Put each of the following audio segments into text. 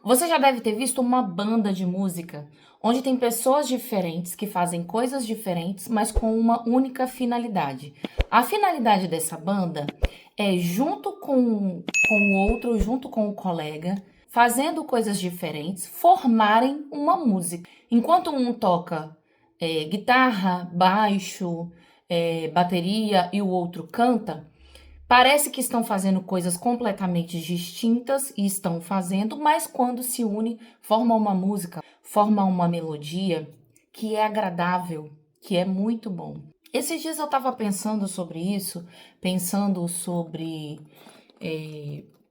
Você já deve ter visto uma banda de música onde tem pessoas diferentes que fazem coisas diferentes, mas com uma única finalidade. A finalidade dessa banda é, junto com o outro, junto com o colega, fazendo coisas diferentes, formarem uma música. Enquanto um toca guitarra, baixo, bateria e o outro canta, parece que estão fazendo coisas completamente distintas e estão fazendo, mas quando se unem, formam uma música, formam uma melodia que é agradável, que é muito bom. Esses dias eu estava pensando sobre isso, pensando sobre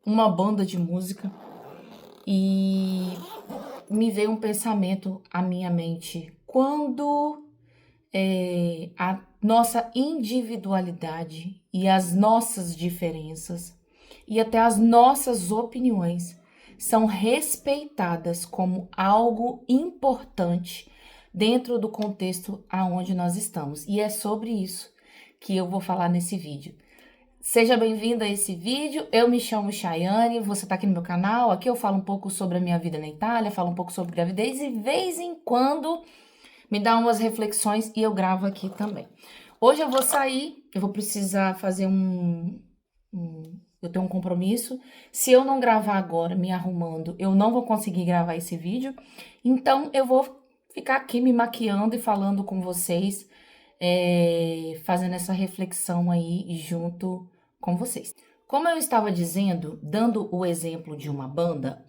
uma banda de música e me veio um pensamento à minha mente. Quando a nossa individualidade e as nossas diferenças e até as nossas opiniões são respeitadas como algo importante dentro do contexto aonde nós estamos. E é sobre isso que eu vou falar nesse vídeo. Seja bem-vindo a esse vídeo, eu me chamo Chayane, você está aqui no meu canal, aqui eu falo um pouco sobre a minha vida na Itália, falo um pouco sobre gravidez e de vez em quando me dá umas reflexões e eu gravo aqui também. Hoje eu vou sair, eu vou precisar fazer eu tenho um compromisso. Se eu não gravar agora, me arrumando, eu não vou conseguir gravar esse vídeo. Então, eu vou ficar aqui me maquiando e falando com vocês, fazendo essa reflexão aí junto com vocês. Como eu estava dizendo, dando o exemplo de uma banda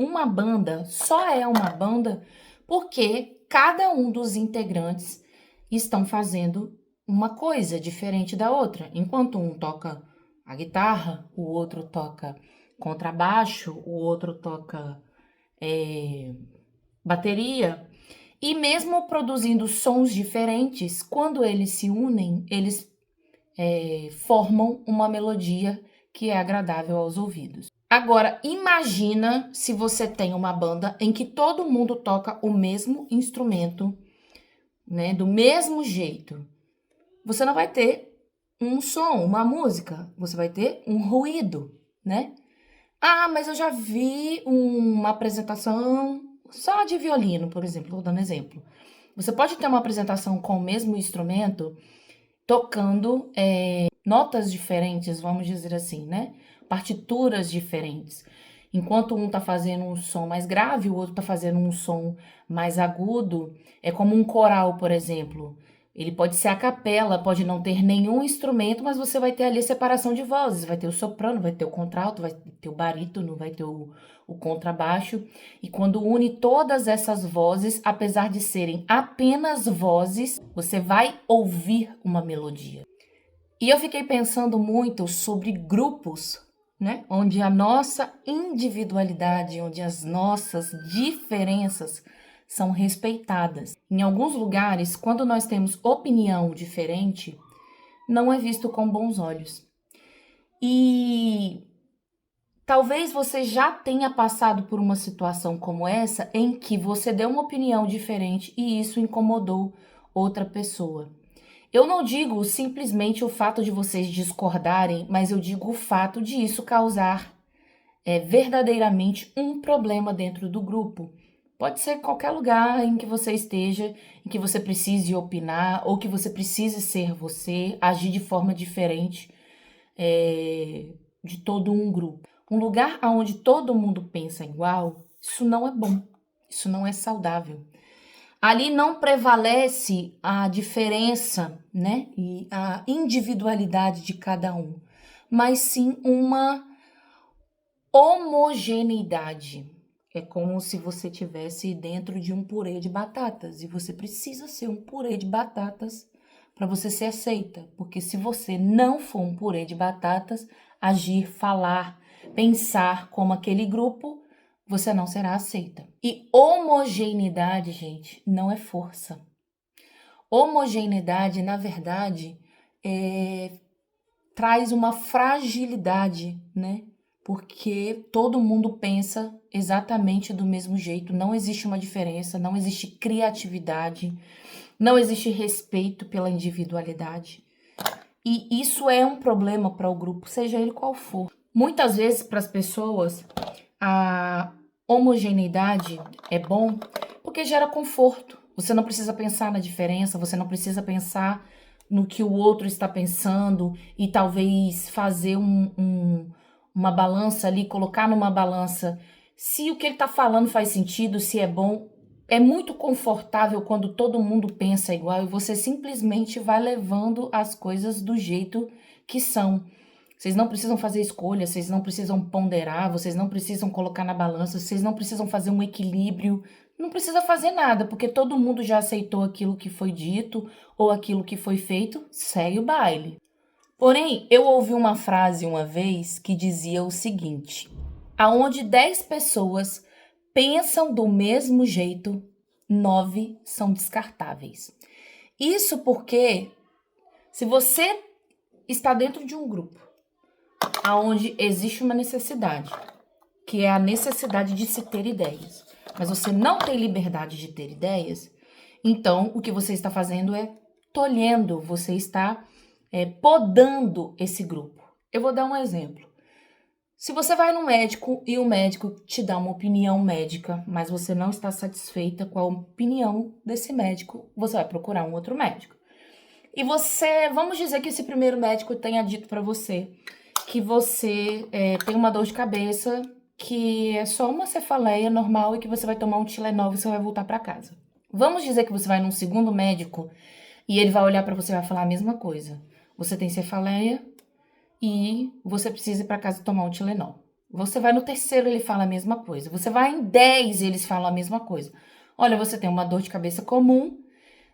só é uma banda porque cada um dos integrantes estão fazendo uma coisa diferente da outra. Enquanto um toca a guitarra, o outro toca contrabaixo, o outro toca bateria. E mesmo produzindo sons diferentes, quando eles se unem, eles formam uma melodia que é agradável aos ouvidos. Agora, imagina se você tem uma banda em que todo mundo toca o mesmo instrumento, né, do mesmo jeito. Você não vai ter um som, uma música, você vai ter um ruído, né? Ah, mas eu já vi uma apresentação só de violino, por exemplo, vou dando exemplo. Você pode ter uma apresentação com o mesmo instrumento, tocando notas diferentes, vamos dizer assim, né? Partituras diferentes. Enquanto um tá fazendo um som mais grave, o outro tá fazendo um som mais agudo. É como um coral, por exemplo. Ele pode ser a capela, pode não ter nenhum instrumento, mas você vai ter ali separação de vozes. Vai ter o soprano, vai ter o contralto, vai ter o barítono, vai ter o contrabaixo. E quando une todas essas vozes, apesar de serem apenas vozes, você vai ouvir uma melodia. E eu fiquei pensando muito sobre grupos, né? Onde a nossa individualidade, onde as nossas diferenças são respeitadas. Em alguns lugares, quando nós temos opinião diferente, não é visto com bons olhos. E talvez você já tenha passado por uma situação como essa, em que você deu uma opinião diferente e isso incomodou outra pessoa. Eu não digo simplesmente o fato de vocês discordarem, mas eu digo o fato de isso causar verdadeiramente um problema dentro do grupo. Pode ser qualquer lugar em que você esteja, em que você precise opinar, ou que você precise ser você, agir de forma diferente de todo um grupo. Um lugar onde todo mundo pensa igual, isso não é bom, isso não é saudável. Ali não prevalece a diferença, né, e a individualidade de cada um, mas sim uma homogeneidade. É como se você tivesse dentro de um purê de batatas e você precisa ser um purê de batatas para você ser aceita, porque se você não for um purê de batatas, agir, falar, pensar como aquele grupo, você não será aceita. E homogeneidade, gente, não é força. Homogeneidade, na verdade, traz uma fragilidade, né? Porque todo mundo pensa exatamente do mesmo jeito, não existe uma diferença, não existe criatividade, não existe respeito pela individualidade. E isso é um problema para o grupo, seja ele qual for. Muitas vezes, para as pessoas, homogeneidade é bom porque gera conforto. Você não precisa pensar na diferença, você não precisa pensar no que o outro está pensando e talvez fazer uma balança ali, colocar numa balança se o que ele está falando faz sentido, se é bom. É muito confortável quando todo mundo pensa igual e você simplesmente vai levando as coisas do jeito que são. Vocês não precisam fazer escolha, vocês não precisam ponderar, vocês não precisam colocar na balança, vocês não precisam fazer um equilíbrio, não precisa fazer nada, porque todo mundo já aceitou aquilo que foi dito ou aquilo que foi feito, segue o baile. Porém, eu ouvi uma frase uma vez que dizia o seguinte: aonde 10 pessoas pensam do mesmo jeito, 9 são descartáveis. Isso porque se você está dentro de um grupo aonde existe uma necessidade, que é a necessidade de se ter ideias, mas você não tem liberdade de ter ideias, então o que você está fazendo é tolhendo, você está podando esse grupo. Eu vou dar um exemplo. Se você vai no médico e o médico te dá uma opinião médica, mas você não está satisfeita com a opinião desse médico, você vai procurar um outro médico. E vamos dizer que esse primeiro médico tenha dito para você que você tem uma dor de cabeça, que é só uma cefaleia normal e que você vai tomar um Tilenol e você vai voltar para casa. Vamos dizer que você vai num segundo médico e ele vai olhar para você e vai falar a mesma coisa. Você tem cefaleia e você precisa ir para casa tomar um Tilenol. Você vai no terceiro, ele fala a mesma coisa. Você vai em 10 e eles falam a mesma coisa. Olha, você tem uma dor de cabeça comum,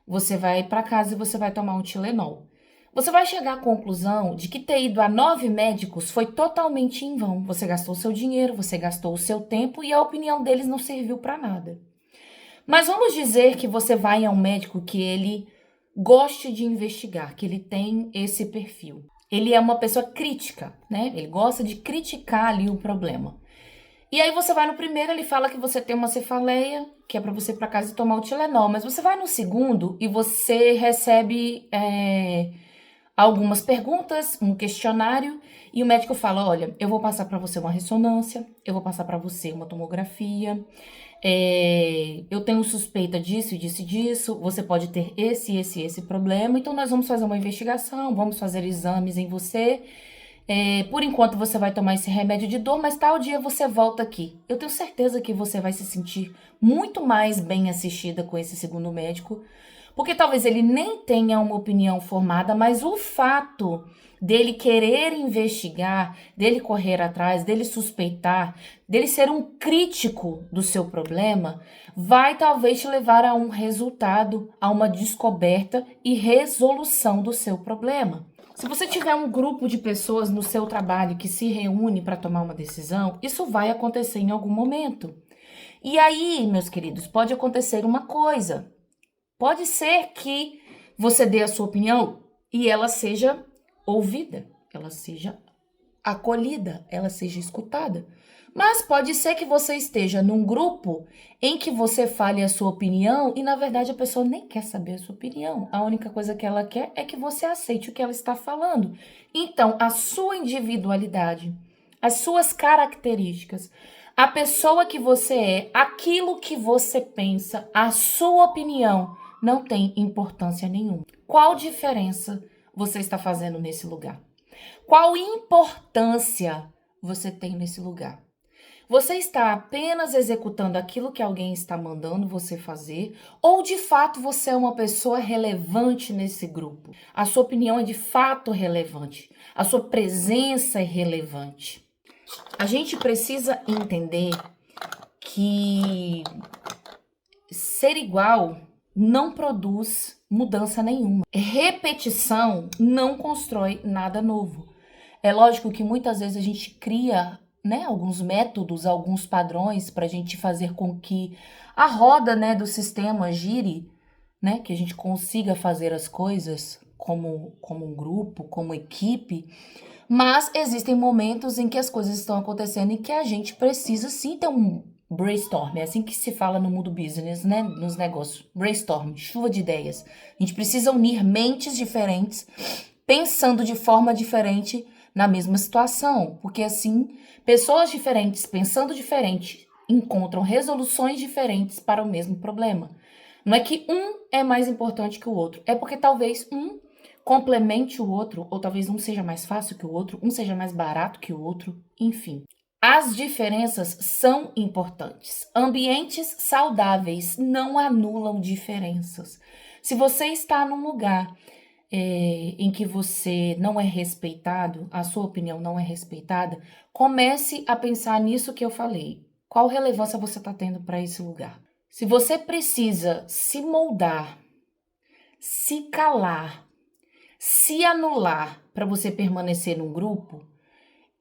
você vai para casa e você vai tomar um Tilenol. Você vai chegar à conclusão de que ter ido a 9 médicos foi totalmente em vão. Você gastou o seu dinheiro, você gastou o seu tempo e a opinião deles não serviu para nada. Mas vamos dizer que você vai a um médico que ele goste de investigar, que ele tem esse perfil. Ele é uma pessoa crítica, né? Ele gosta de criticar ali o problema. E aí você vai no primeiro, ele fala que você tem uma cefaleia, que é para você ir para casa e tomar o Tilenol. Mas você vai no segundo e você recebe algumas perguntas, um questionário, e o médico fala: olha, eu vou passar para você uma ressonância, eu vou passar para você uma tomografia, eu tenho suspeita disso, disso e disso, você pode ter esse problema, então nós vamos fazer uma investigação, vamos fazer exames em você. Por enquanto você vai tomar esse remédio de dor, mas tal dia você volta aqui. Eu tenho certeza que você vai se sentir muito mais bem assistida com esse segundo médico, porque talvez ele nem tenha uma opinião formada, mas o fato dele querer investigar, dele correr atrás, dele suspeitar, dele ser um crítico do seu problema, vai talvez te levar a um resultado, a uma descoberta e resolução do seu problema. Se você tiver um grupo de pessoas no seu trabalho que se reúne para tomar uma decisão, isso vai acontecer em algum momento. E aí, meus queridos, pode acontecer uma coisa. Pode ser que você dê a sua opinião e ela seja ouvida, ela seja acolhida, ela seja escutada. Mas pode ser que você esteja num grupo em que você fale a sua opinião e, na verdade, a pessoa nem quer saber a sua opinião. A única coisa que ela quer é que você aceite o que ela está falando. Então, a sua individualidade, as suas características, a pessoa que você é, aquilo que você pensa, a sua opinião, não tem importância nenhuma. Qual diferença você está fazendo nesse lugar? Qual importância você tem nesse lugar? Você está apenas executando aquilo que alguém está mandando você fazer, ou de fato você é uma pessoa relevante nesse grupo? A sua opinião é de fato relevante, a sua presença é relevante. A gente precisa entender que ser igual não produz mudança nenhuma. Repetição não constrói nada novo. É lógico que muitas vezes a gente cria, né, alguns métodos, alguns padrões para a gente fazer com que a roda, né, do sistema gire, né, que a gente consiga fazer as coisas como um grupo, como equipe. Mas existem momentos em que as coisas estão acontecendo e que a gente precisa sim ter um brainstorm. É assim que se fala no mundo business, né? Nos negócios. Brainstorm, chuva de ideias. A gente precisa unir mentes diferentes, pensando de forma diferente na mesma situação. Porque assim, pessoas diferentes, pensando diferente encontram resoluções diferentes para o mesmo problema. Não é que um é mais importante que o outro, é porque talvez um complemente o outro, ou talvez um seja mais fácil que o outro, um seja mais barato que o outro, enfim. As diferenças são importantes. Ambientes saudáveis não anulam diferenças. Se você está num lugar em que você não é respeitado, a sua opinião não é respeitada, comece a pensar nisso que eu falei. Qual relevância você está tendo para esse lugar? Se você precisa se moldar, se calar, se anular para você permanecer num grupo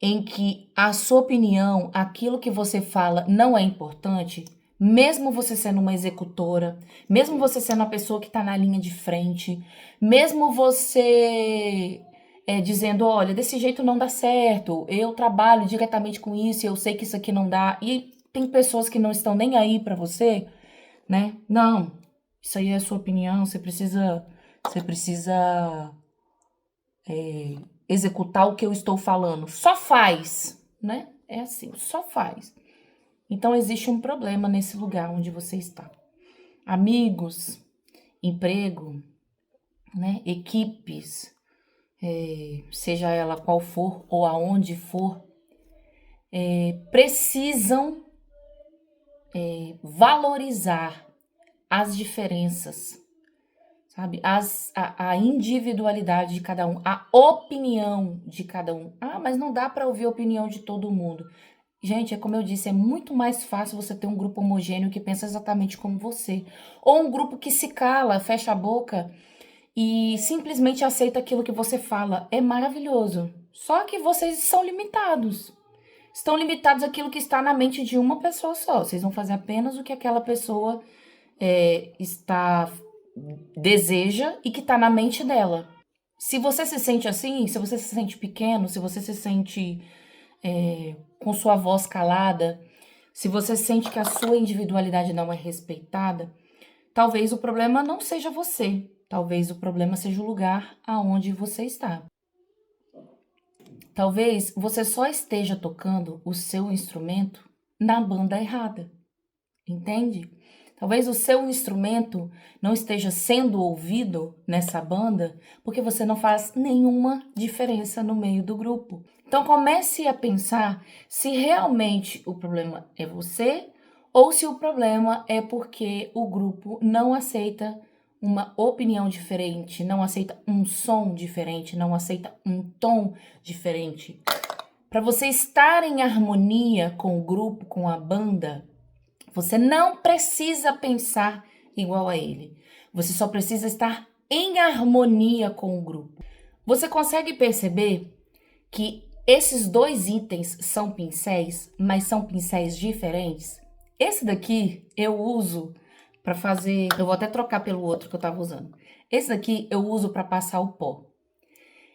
em que a sua opinião, aquilo que você fala não é importante, mesmo você sendo uma executora, mesmo você sendo a pessoa que está na linha de frente, mesmo você dizendo, olha, desse jeito não dá certo, eu trabalho diretamente com isso, eu sei que isso aqui não dá, e tem pessoas que não estão nem aí para você, né? Não, isso aí é a sua opinião, você precisa executar o que eu estou falando. Só faz, né? É assim, só faz. Então, existe um problema nesse lugar onde você está. Amigos, emprego, né? Equipes, seja ela qual for ou aonde for, precisam valorizar as diferenças, sabe? A individualidade de cada um, a opinião de cada um. Ah, mas não dá para ouvir a opinião de todo mundo. Gente, é como eu disse, é muito mais fácil você ter um grupo homogêneo que pensa exatamente como você. Ou um grupo que se cala, fecha a boca e simplesmente aceita aquilo que você fala. É maravilhoso. Só que vocês são limitados. Estão limitados àquilo que está na mente de uma pessoa só. Vocês vão fazer apenas o que aquela pessoa deseja e que está na mente dela. Se você se sente assim, se você se sente pequeno, se você se sente com sua voz calada, se você sente que a sua individualidade não é respeitada, talvez o problema não seja você. Talvez o problema seja o lugar aonde você está. Talvez você só esteja tocando o seu instrumento na banda errada. Entende? Talvez o seu instrumento não esteja sendo ouvido nessa banda porque você não faz nenhuma diferença no meio do grupo. Então comece a pensar se realmente o problema é você ou se o problema é porque o grupo não aceita uma opinião diferente, não aceita um som diferente, não aceita um tom diferente. Para você estar em harmonia com o grupo, com a banda, você não precisa pensar igual a ele. Você só precisa estar em harmonia com o grupo. Você consegue perceber que esses dois itens são pincéis, mas são pincéis diferentes? Esse daqui eu uso para fazer... Eu vou até trocar pelo outro que eu estava usando. Esse daqui eu uso para passar o pó.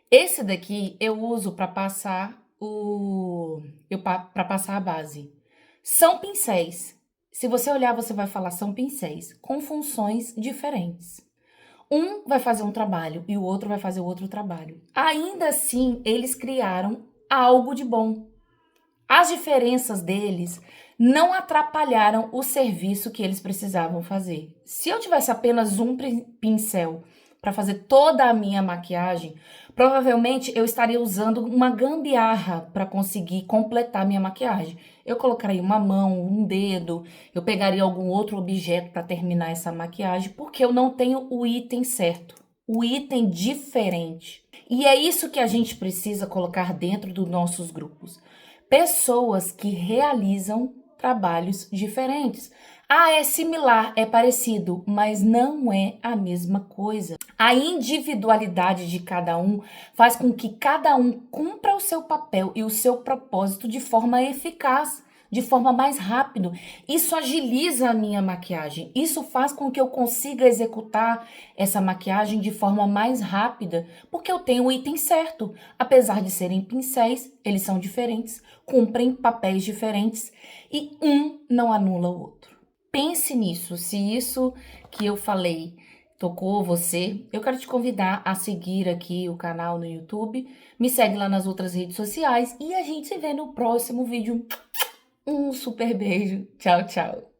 Esse daqui eu uso para passar para passar a base. São pincéis. Se você olhar, você vai falar são pincéis com funções diferentes. Um vai fazer um trabalho e o outro vai fazer outro trabalho. Ainda assim, eles criaram algo de bom. As diferenças deles não atrapalharam o serviço que eles precisavam fazer. Se eu tivesse apenas um pincel para fazer toda a minha maquiagem, provavelmente eu estaria usando uma gambiarra para conseguir completar minha maquiagem. Eu colocaria uma mão, um dedo, eu pegaria algum outro objeto para terminar essa maquiagem, porque eu não tenho o item certo, o item diferente. E é isso que a gente precisa colocar dentro dos nossos grupos. Pessoas que realizam trabalhos diferentes. Ah, é similar, é parecido, mas não é a mesma coisa. A individualidade de cada um faz com que cada um cumpra o seu papel e o seu propósito de forma eficaz, de forma mais rápida. Isso agiliza a minha maquiagem. Isso faz com que eu consiga executar essa maquiagem de forma mais rápida, porque eu tenho o item certo. Apesar de serem pincéis, eles são diferentes, cumprem papéis diferentes e um não anula o outro. Pense nisso. Se isso que eu falei tocou você, eu quero te convidar a seguir aqui o canal no YouTube, me segue lá nas outras redes sociais e a gente se vê no próximo vídeo. Um super beijo. Tchau, tchau.